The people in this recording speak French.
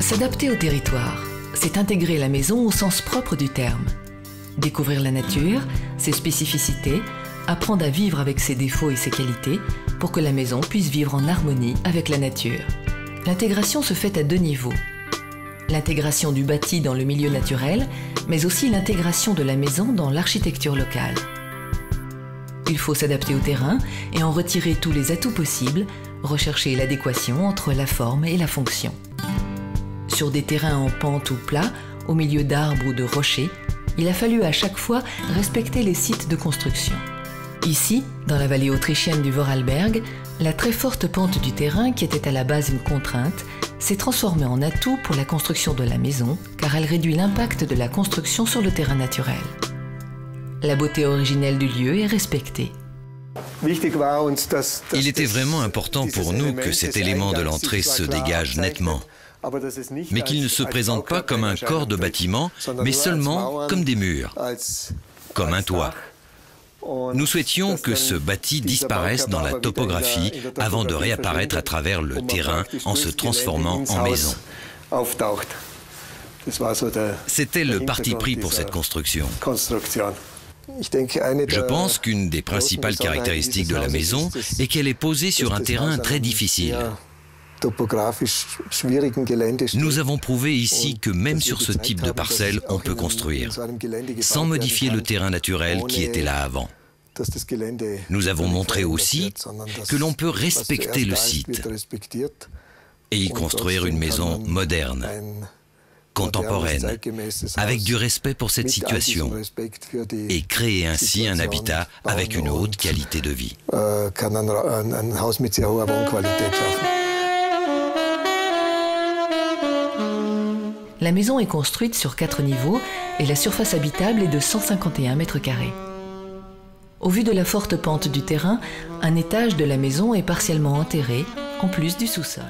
S'adapter au territoire, c'est intégrer la maison au sens propre du terme. Découvrir la nature, ses spécificités, apprendre à vivre avec ses défauts et ses qualités pour que la maison puisse vivre en harmonie avec la nature. L'intégration se fait à deux niveaux. L'intégration du bâti dans le milieu naturel, mais aussi l'intégration de la maison dans l'architecture locale. Il faut s'adapter au terrain et en retirer tous les atouts possibles, rechercher l'adéquation entre la forme et la fonction. Sur des terrains en pente ou plats, au milieu d'arbres ou de rochers, il a fallu à chaque fois respecter les sites de construction. Ici, dans la vallée autrichienne du Vorarlberg, la très forte pente du terrain, qui était à la base une contrainte, s'est transformée en atout pour la construction de la maison, car elle réduit l'impact de la construction sur le terrain naturel. La beauté originelle du lieu est respectée. Il était vraiment important pour nous que cet élément de l'entrée se dégage nettement, mais qu'il ne se présente pas comme un corps de bâtiment, mais seulement comme des murs, comme un toit. Nous souhaitions que ce bâti disparaisse dans la topographie avant de réapparaître à travers le terrain en se transformant en maison. C'était le parti pris pour cette construction. Je pense qu'une des principales caractéristiques de la maison est qu'elle est posée sur un terrain très difficile. Nous avons prouvé ici que même sur ce type de parcelle, on peut construire, sans modifier le terrain naturel qui était là avant. Nous avons montré aussi que l'on peut respecter le site et y construire une maison moderne, contemporaine, avec du respect pour cette situation et créer ainsi un habitat avec une haute qualité de vie. La maison est construite sur 4 niveaux et la surface habitable est de 151 mètres carrés. Au vu de la forte pente du terrain, un étage de la maison est partiellement enterré, en plus du sous-sol.